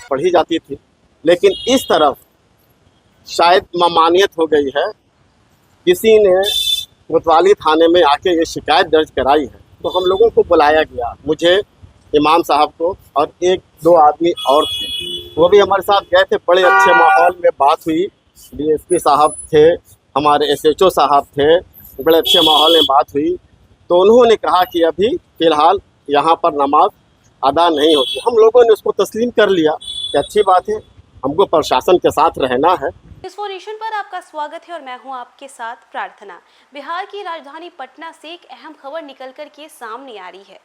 पढ़ी जाती थी, लेकिन इस तरफ शायद ममानियत हो गई है। किसी ने कोतवाली थाने में आके ये शिकायत दर्ज कराई है, तो हम लोगों को बुलाया गया, मुझे, इमाम साहब को और एक दो आदमी और थे, वो भी हमारे साथ गए थे। बड़े अच्छे माहौल में बात हुई। डीएसपी साहब थे, हमारे एसएचओ साहब थे, बड़े अच्छे माहौल में बात हुई। तो उन्होंने कहा कि अभी फ़िलहाल यहाँ पर नमाज अदा नहीं होती। हम लोगों ने उसको तस्लीम कर लिया कि अच्छी बात है, हमको प्रशासन के साथ रहना है। नेशन पर आपका स्वागत है और मैं हूं आपके साथ प्रार्थना। बिहार की राजधानी पटना से एक अहम खबर निकल कर के सामने आ रही है।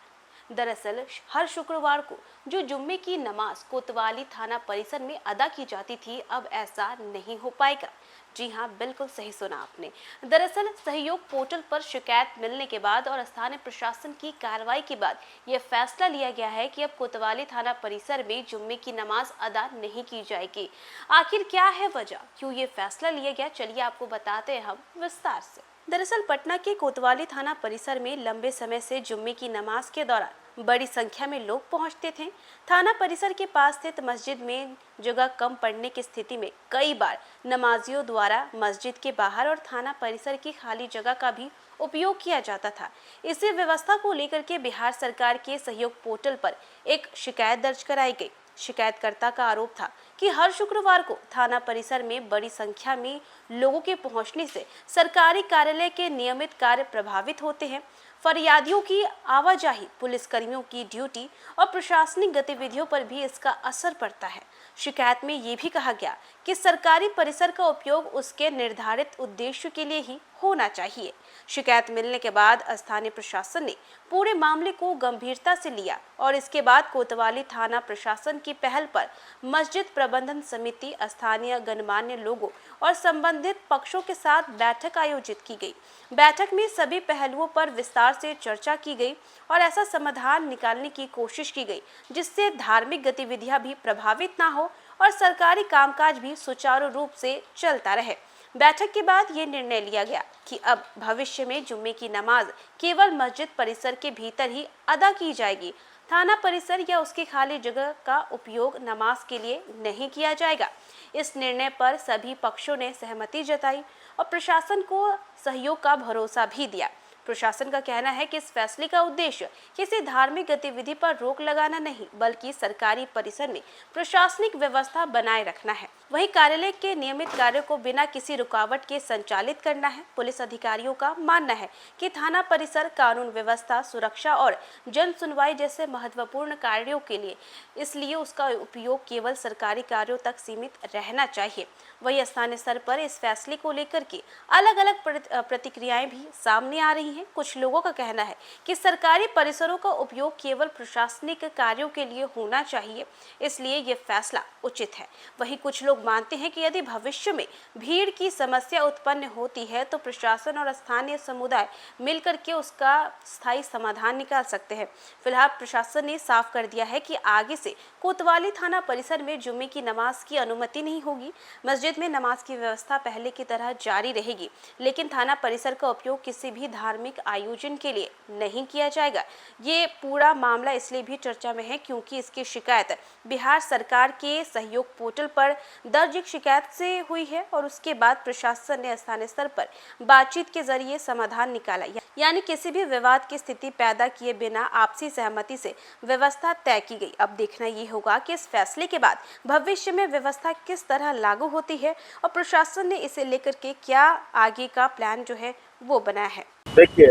दरअसल हर शुक्रवार को जो जुम्मे की नमाज कोतवाली थाना परिसर में अदा की जाती थी, अब ऐसा नहीं हो पाएगा। जी हां, बिल्कुल सही सुना आपने। दरअसल सहयोग पोर्टल पर शिकायत मिलने के बाद और स्थानीय प्रशासन की कार्रवाई के बाद यह फैसला लिया गया है कि अब कोतवाली थाना परिसर में जुम्मे की नमाज अदा नहीं की जाएगी। आखिर क्या है वजह, क्यों ये फैसला लिया गया, चलिए आपको बताते हैं हम विस्तार से। दरअसल पटना के कोतवाली थाना परिसर में लंबे समय से जुम्मे की नमाज के दौरान बड़ी संख्या में लोग पहुंचते थे। थाना परिसर के पास स्थित मस्जिद में जगह कम पड़ने की स्थिति में कई बार नमाजियों द्वारा मस्जिद के बाहर और थाना परिसर की खाली जगह का भी उपयोग किया जाता था। इसी व्यवस्था को लेकर के बिहार सरकार के सहयोग पोर्टल पर एक शिकायत दर्ज कराई गई। शिकायतकर्ता का आरोप था कि हर शुक्रवार को थाना परिसर में बड़ी संख्या में लोगों के पहुंचने से सरकारी कार्यालय के नियमित कार्य प्रभावित होते हैं। फरियादियों की आवाजाही, पुलिसकर्मियों की ड्यूटी और प्रशासनिक गतिविधियों पर भी इसका असर पड़ता है। शिकायत में ये भी कहा गया कि सरकारी परिसर का उपयोग उसके निर्धारित उद्देश्य के लिए ही होना चाहिए। शिकायत मिलने के बाद स्थानीय प्रशासन ने पूरे मामले को गंभीरता से लिया और इसके बाद कोतवाली थाना प्रशासन की पहल पर मस्जिद प्रबंधन समिति, स्थानीय गणमान्य लोगों और संबंधित पक्षों के साथ बैठक आयोजित की गई। बैठक में सभी पहलुओं पर विस्तार से चर्चा की गई और ऐसा समाधान निकालने की कोशिश की गई जिससे धार्मिक गतिविधियां भी प्रभावित ना हो और सरकारी कामकाज भी सुचारू रूप से चलता रहे। बैठक के बाद ये निर्णय लिया गया कि अब भविष्य में जुम्मे की नमाज केवल मस्जिद परिसर के भीतर ही अदा की जाएगी। थाना परिसर या उसकी खाली जगह का उपयोग नमाज के लिए नहीं किया जाएगा। इस निर्णय पर सभी पक्षों ने सहमति जताई और प्रशासन को सहयोग का भरोसा भी दिया। प्रशासन का कहना है कि इस फैसले का उद्देश्य किसी धार्मिक गतिविधि पर रोक लगाना नहीं, बल्कि सरकारी परिसर में प्रशासनिक व्यवस्था बनाए रखना है। वहीं कार्यालय के नियमित कार्यों को बिना किसी रुकावट के संचालित करना है। पुलिस अधिकारियों का मानना है कि थाना परिसर कानून व्यवस्था, सुरक्षा और जन सुनवाई जैसे महत्वपूर्ण कार्यों के लिए, इसलिए उसका उपयोग केवल सरकारी कार्यों तक सीमित रहना चाहिए। वही स्थानीय स्तर पर इस फैसले को लेकर के अलग अलग प्रतिक्रियाएं भी सामने आ रही हैं। कुछ लोगों का कहना है कि सरकारी परिसरों का उपयोग केवल प्रशासनिक कार्यों के लिए होना चाहिए, इसलिए ये फैसला उचित है। वहीं कुछ लोग मानते हैं कि यदि भविष्य में भीड़ की समस्या उत्पन्न होती है तो प्रशासन और स्थानीय समुदाय मिलकर के उसका स्थायी समाधान निकाल सकते हैं। फिलहाल प्रशासन ने साफ कर दिया है कि आगे से कोतवाली थाना परिसर में जुम्मे की नमाज की अनुमति नहीं होगी। मस्जिद में नमाज की व्यवस्था पहले की तरह जारी रहेगी, लेकिन थाना परिसर का उपयोग किसी भी धार्मिक आयोजन के लिए नहीं किया जाएगा। ये पूरा मामला इसलिए भी चर्चा में है क्योंकि इसकी शिकायत बिहार सरकार के सहयोग पोर्टल पर दर्ज एक शिकायत से हुई है और उसके बाद प्रशासन ने स्थानीय स्तर पर बातचीत के जरिए समाधान निकाला, यानी किसी भी विवाद की स्थिति पैदा किए बिना आपसी सहमति से व्यवस्था तय की गई। अब देखना ये होगा कि इस फैसले के बाद भविष्य में व्यवस्था किस तरह लागू होती है और प्रशासन ने इसे लेकर के क्या आगे का प्लान जो है वो बनाया है। देखिए,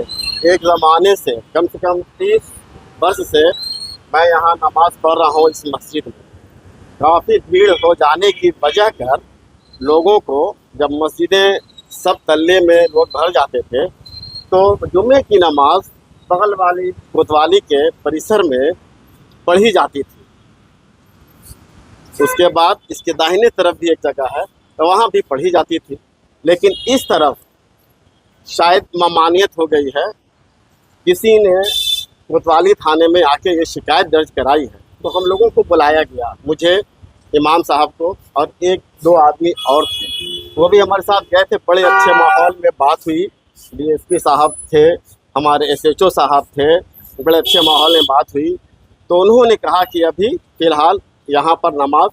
एक ज़माने से कम 30 वर्ष से मैं यहाँ नमाज पढ़ रहा हूँ इस मस्जिद में। काफ़ी भीड़ हो जाने की वजह कर लोगों को, जब मस्जिदें सब तल्ले में लोग भर जाते थे, तो जुम्मे की नमाज बगल वाली कोतवाली के परिसर में पढ़ी जाती थी। उसके बाद इसके दाहिने तरफ भी एक जगह है, तो वहाँ भी पढ़ी जाती थी, लेकिन इस तरफ शायद ममानियत हो गई है। किसी ने कोतवाली थाने में आके ये शिकायत दर्ज कराई है, तो हम लोगों को बुलाया गया, मुझे, इमाम साहब को और एक दो आदमी और थे, वो भी हमारे साथ गए थे। बड़े अच्छे माहौल में बात हुई। डीएसपी साहब थे, हमारे एसएचओ साहब थे, बड़े अच्छे माहौल में बात हुई। तो उन्होंने कहा कि अभी फ़िलहाल यहाँ पर नमाज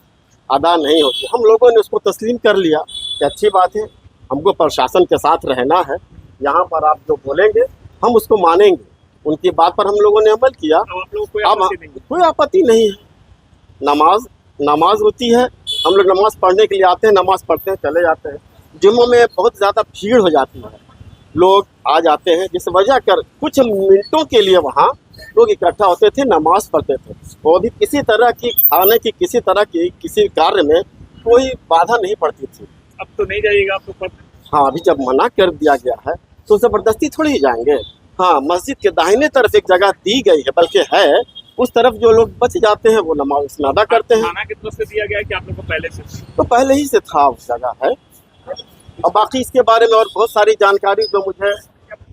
अदा नहीं होती। हम लोगों ने उसको तस्लीम कर लिया कि अच्छी बात है, हमको प्रशासन के साथ रहना है, यहाँ पर आप जो बोलेंगे हम उसको मानेंगे। उनकी बात पर हम लोगों ने अमल किया। अब आप लोगों को कोई आपत्ति नहीं है। नमाज होती है, हम लोग नमाज पढ़ने के लिए आते हैं, नमाज पढ़ते हैं, चले जाते हैं। जुम्मों में बहुत ज़्यादा भीड़ हो जाती है, लोग आ जाते हैं, जिस वजह कर कुछ मिनटों के लिए वहाँ लोग इकट्ठा होते थे, नमाज पढ़ते थे। वो भी किसी तरह की खाने की, किसी तरह की किसी कार्य में कोई बाधा नहीं पड़ती थी। अब तो नहीं जाइएगा आप तो पता। हाँ, अभी जब मना कर दिया गया है तो ज़बरदस्ती थोड़ी ही जाएंगे। हाँ, मस्जिद के दाहिने तरफ एक जगह दी गई है, बल्कि है, उस तरफ जो लोग बच जाते हैं वो नमाज उसमें अदा करते हैं। थाना की तरफ से दिया गया है कि आप लोग को पहले से? तो पहले ही से था, उस जगह है। अब बाकी इसके बारे में और बहुत सारी जानकारी जो मुझे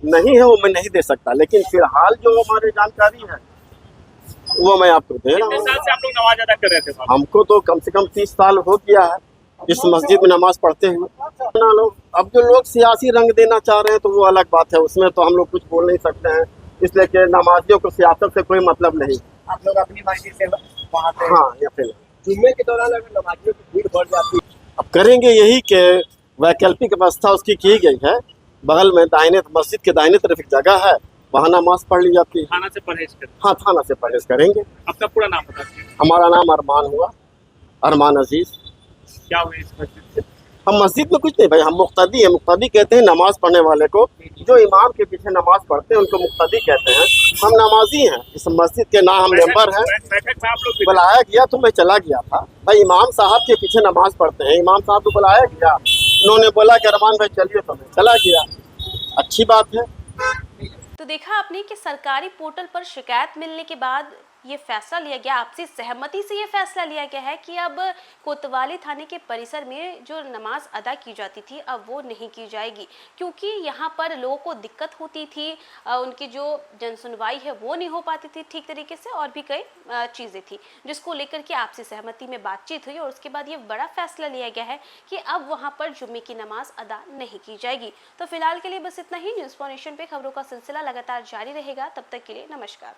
नहीं है वो मैं नहीं दे सकता, लेकिन फिलहाल जो हमारी जानकारी है वो मैं आपको दे रहा कितने हूँ। साल से आप लोग नमाज अदा कर रहे थे वहाँ? हमको तो कम से कम 30 साल हो गया है इस मस्जिद में नमाज पढ़ते हुए। ना लोग, अब जो लोग सियासी रंग देना चाह रहे हैं तो वो अलग बात है, उसमें तो हम लोग कुछ बोल नहीं सकते हैं, इसलिए कि नमाजियों को सियासत से कोई मतलब नहीं। आप लोग अपनी मर्जी से वहाँ पे हाँ, या फिर जुम्मे के दौरान अगर नमाजियों की भीड़ बढ़ जाती है, अब करेंगे यही कि वैकल्पिक व्यवस्था उसकी की गई है। बगल में मस्जिद के दाहिने तरफ एक जगह है, वहाँ नमाज पढ़ ली जाती है। थाना से परहेज कर। हाँ, थाना से परहेज करेंगे। आपका पूरा नाम बता दीजिए। हमारा नाम अरमान हुआ, अरमान अजीज। क्या हुआ इस मस्जिद से? हम मस्जिद में कुछ नहीं भाई, हम मुक्तदी हैं। मुक्तदी कहते हैं नमाज पढ़ने वाले को, जो इमाम के पीछे नमाज पढ़ते हैं उनको मुक्तदी कहते हैं। हम नमाजी हैं, इस मस्जिद के ना हम मेंबर हैं। बैठक में आप लोग भी थे? बुलाया गया तो मैं चला गया था भाई। इमाम साहब के पीछे नमाज पढ़ते हैं, इमाम साहब को बुलाया गया, उन्होंने बोला कि अरमान भाई चलिए, तो मैं चला गया। अच्छी बात है। तो देखा आपने कि सरकारी पोर्टल पर शिकायत मिलने के बाद ये फैसला लिया गया, आपसी सहमति से ये फैसला लिया गया है कि अब कोतवाली थाने के परिसर में जो नमाज अदा की जाती थी अब वो नहीं की जाएगी, क्योंकि यहाँ पर लोगों को दिक्कत होती थी, उनकी जो जनसुनवाई है वो नहीं हो पाती थी ठीक तरीके से, और भी कई चीज़ें थी जिसको लेकर के आपसी सहमति में बातचीत हुई और उसके बाद ये बड़ा फैसला लिया गया है कि अब वहाँ पर जुम्मे की नमाज अदा नहीं की जाएगी। तो फिलहाल के लिए बस इतना ही। न्यूज़ फॉर नेशन पे खबरों का सिलसिला लगातार जारी रहेगा, तब तक के लिए नमस्कार।